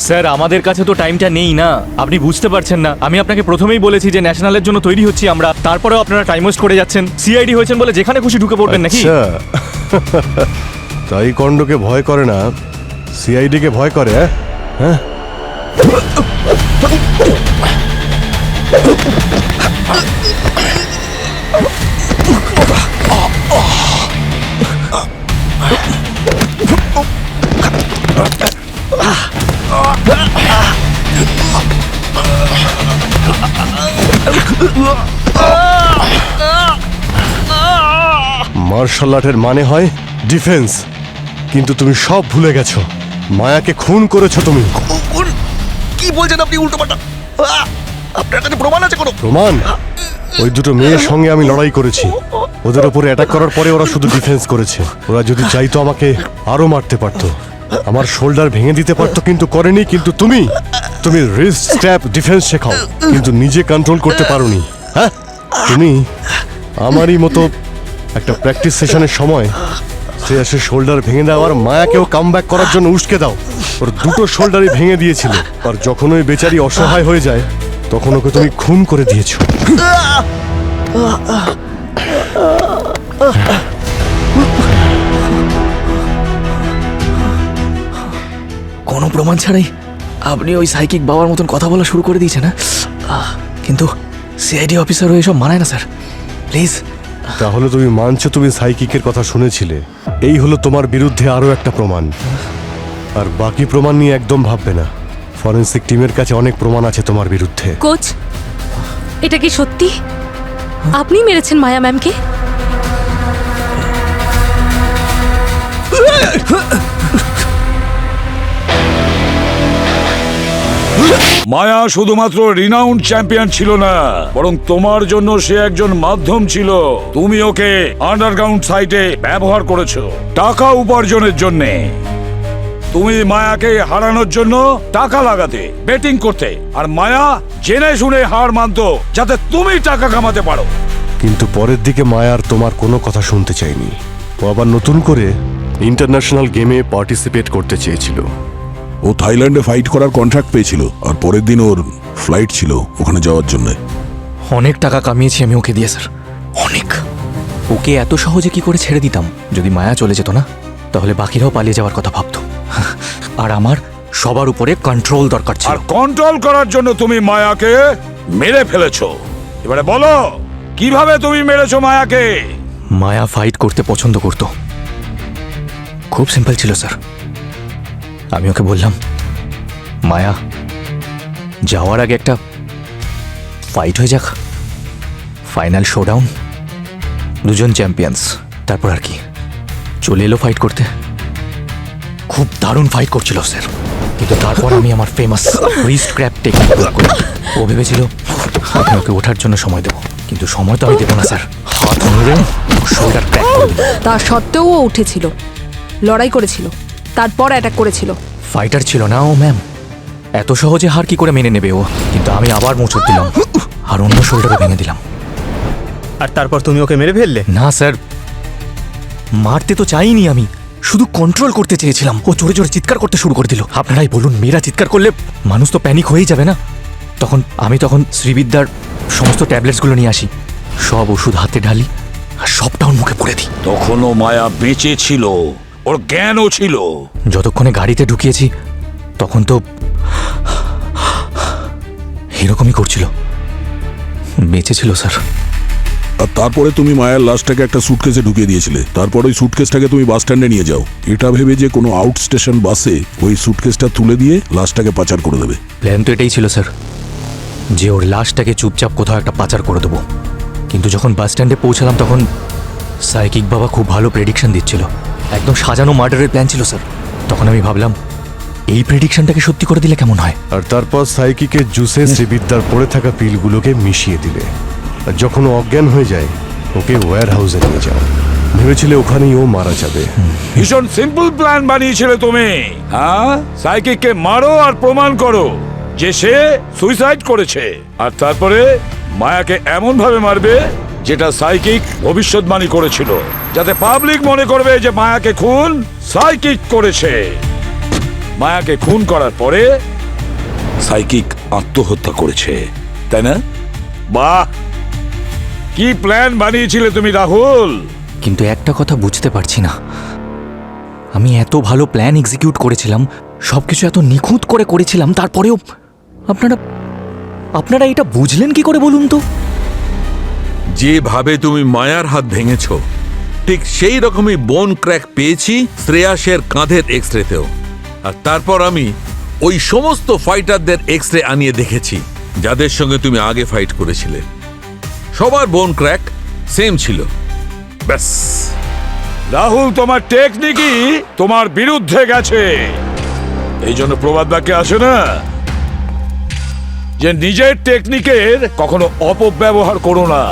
স্যার আমাদের কাছে তো টাইমটা নেই না, আপনি বুঝতে পারছেন না। আমি আপনাকে প্রথমেই বলেছি যে ন্যাশনালের জন্য তৈরি হচ্ছি আমরা, তারপরেও আপনারা টাইম ওয়েস্ট করে যাচ্ছেন। সিআইডি হয়েছেন বলে যেখানে খুশি ঢুকে পড়বেন নাকি? আচ্ছা, তাই কন্ডকে ভয় করে না, সিআইডি কে ভয় করে? হ্যাঁ, মার্শাল আর্টের মানে হয় ডিফেন্স, কিন্তু তুমি সব ভুলে গেছো। মায়াকে খুন করেছো তুমি। কি বলছেন আপনি উল্টোপাল্টা? আপনার কাছে প্রমাণ আছে কোনো? প্রমাণ? ওই দুটো মেয়ের সঙ্গে আমি লড়াই করেছি, ওদের উপরে অ্যাটাক করার পরে ওরা শুধু ডিফেন্স করেছে। ওরা যদি চাইতো আমাকে আরো মারতে পারতো, আমার শোল্ডার ভেঙে দিতে পারতো, কিন্তু করেনি। কিন্তু তুমি রিস্ট স্ট্যাপ ডিফেন্স শেখাও, কিন্তু নিজে কন্ট্রোল করতে পারোনি। হ্যাঁ, তুমি আমারই মতো একটা প্র্যাকটিস সেশনের সময় সে এসে শোল্ডার ভেঙে দাও আর মায়াকেও কামব্যাক করার জন্য উস্কে দাও। ওর দুটো শোল্ডারই ভেঙে দিয়েছিল, আর যখন ওই বেচারি অসহায় হয়ে যায় তখন ওকে তুমি খুন করে দিয়েছো। কোনো প্রমাণ ছাড়াই আপনি ওই সাইকিক বাবার মতন কথা বলা শুরু করে দিয়েছেন? কিন্তু সিআইডি অফিসার হয়ে এসব মানায় না স্যার, প্লিজ। তাহলে তুমি মানছো তুমি সাইকিকের কথা শুনেছিলে? এই হলো তোমার বিরুদ্ধে আরো একটা প্রমাণ। আর বাকি প্রমাণ নিয়ে একদম ভাববে না, ফরেনসিক টিমের কাছে অনেক প্রমাণ আছে তোমার বিরুদ্ধে। কোচ, এটা কি সত্যি আপনি মেরেছেন মায়া ম্যামকে? মায়া শুধুমাত্র রিনাউন্ড চ্যাম্পিয়ন ছিল না, বরং তোমার জন্য সে একজন মাধ্যম ছিল। তুমি ওকে আন্ডারগ্রাউন্ড সাইটে ব্যবহার করেছো টাকা উপার্জনের জন্য। তুমি মায়াকে হারানোর জন্য টাকা লাগাতে, বেটিং করতে, আর মায়া জেনে শুনে হার মানতো যাতে তুমি টাকা কামাতে পারো। কিন্তু পরের দিকে মায়ার তোমার কোনো কথা শুনতে চাইনি। ও আবার নতুন করে ইন্টারন্যাশনাল গেমে পার্টিসিপেট করতে চেয়েছিল। ও থাইল্যান্ডে ফাইট করার কন্ট্রাক্ট পেয়েছিল, আর পরের দিন ওর ফ্লাইট ছিল ওখানে যাওয়ার জন্য। অনেক টাকা কামিয়েছি আমি ওকে দিয়ে স্যার, অনেক। ওকে এত সহজে কি করে ছেড়ে দিতাম? যদি মায়া চলে যেত না, তাহলে বাকিরাও পালিয়ে যাওয়ার কথা ভাবতো। আর আমার সবার উপরে কন্ট্রোল দরকার ছিল। আর কন্ট্রোল করার জন্য তুমি মায়াকে মেরে ফেলেছো। এবারে বলো কিভাবে তুমি মেরেছো মায়াকে? মায়া ফাইট করতে পছন্দ করত, খুব সিম্পল ছিল স্যার। আমি ওকে বললাম, মায়া যাওয়ার আগে একটা ফাইট হয়ে যাক, ফাইনাল শোডাউন, দুজন চ্যাম্পিয়ন্স, তারপর আর কি। চলে এলো ফাইট করতে, খুব দারুণ ফাইট করছিল স্যার। কিন্তু তারপর আমি আমার ফেমাস রিস্ট ক্র্যাপ টেকনিক প্রয়োগ করি। ও ভেবেছিল আমি ওকে ওঠার জন্য সময় দেবো, কিন্তু সময় তো আমি দেবো না স্যার। হাত মেরে শোল্ডার ক্র্যাক করে দিল। তা সত্ত্বেও ও উঠেছিল, লড়াই করেছিল, তারপর অ্যাটাক করেছিল। ফাইটার ছিল না ও ম্যাম, এত সহজে হার কি করে মেনে নেবে ও? কিন্তু আমি আবার মোচড় দিলাম আর অন্য শোল্ডারে ভেঙে দিলাম। আর তারপর তুমি ওকে মেরে ফেললে? না স্যার, মারতে তো চাইনি, আমি শুধু কন্ট্রোল করতে চেয়েছিলাম। ও জোরে জোরে চিৎকার করতে শুরু করে দিল। আপনারাই বলুন, মেয়েরা চিৎকার করলে মানুষ তো প্যানিক হয়েই যাবে না? তখন শ্রীবিদ্যার সমস্ত ট্যাবলেটসগুলো নিয়ে আসি, সব ওষুধ হাতে ঢালি আর সবটা ওর মুখে পুরে দিই। তখনও মায়া বেঁচে ছিল, ওর জ্ঞানও ছিল। যতক্ষণে গাড়িতে ঢুকিয়েছি তখন তো এরকমই করছিল, বেঁচে ছিল স্যার। আর তারপরে তুমি মায়ের লাশটাকে একটা সুটকেসে ঢুকিয়ে দিয়েছিলে। তারপর ওই সুটকেসটাকে তুমি বাস স্ট্যান্ডে নিয়ে যাও, এটা ভেবে যে কোনো আউট স্টেশন বাসে ওই সুটকেসটা তুলে দিয়ে লাশটাকে পাচার করে দেবে। প্ল্যান তো এটাই ছিল স্যার, যে ওর লাশটাকে চুপচাপ কোথাও একটা পাচার করে দেবো। কিন্তু যখন বাস স্ট্যান্ডে পৌঁছালাম তখন সাইকিক বাবা খুব ভালো প্রেডিকশন দিচ্ছিল, একদম সাজানো মার্ডারের প্ল্যান ছিল স্যার। তখন আমি ভাবলাম এই প্রেডিকশনটাকে সত্যি করে দিলে কেমন হয়। আর তারপর সাইকিকের জুসে শ্রীবিদ্যার পড়ে থাকা পিলগুলোকে মিশিয়ে দিলে, আর যখন ও অজ্ঞান হয়ে যায় ওকে ওয়্যার হাউসে নিয়ে যাও। ভেবেছিলে ওখানেই ও মারা যাবে। ভীষণ সিম্পল প্ল্যান বানিয়েছিলে তুমি। হ্যাঁ, সাইকিককে মারো আর প্রমাণ করো যে সে সুইসাইড করেছে, আর তারপরে মায়াকে এমন ভাবে মারবে যেটা সাইকিক ভবিষ্যৎবাণী করেছিল, যাতে পাবলিক মনে করবে যে মায়াকে খুন সাইকিক করেছে। মায়াকে খুন করার পরে সাইকিক আত্মহত্যা করেছে, তাই না? বাহ, কি প্ল্যান বানিয়েছিলে তুমি রাহুল! কিন্তু একটা কথা বুঝতে পারছি না, আমি এত ভালো প্ল্যান এক্সিকিউট করেছিলাম, সবকিছু এত নিখুঁত করে করেছিলাম, তারপরেও আপনারা এটা বুঝলেন কি করে বলুন তো? যেভাবে তুমি মায়ার হাত ভেঙেছ, ঠিক সেই রকমই বোন ক্র্যাক পেয়েছি শ্রেয়াসের কাঁধের এক্সরেতেও। আর তারপর আমি ওই সমস্ত ফাইটারদের এক্সরে আনিয়ে দেখেছি যাদের সঙ্গে তুমি আগে ফাইট করেছিলে। সবার বোন ক্র্যাক সেম ছিল। ব্যাস, রাহুল, তোমার টেকনিকই তোমার বিরুদ্ধে গেছে। এই জন্য প্রবাদ বাক্যে আসে না যে নিজের টেকনিকের কখনো অপব্যবহার করো না।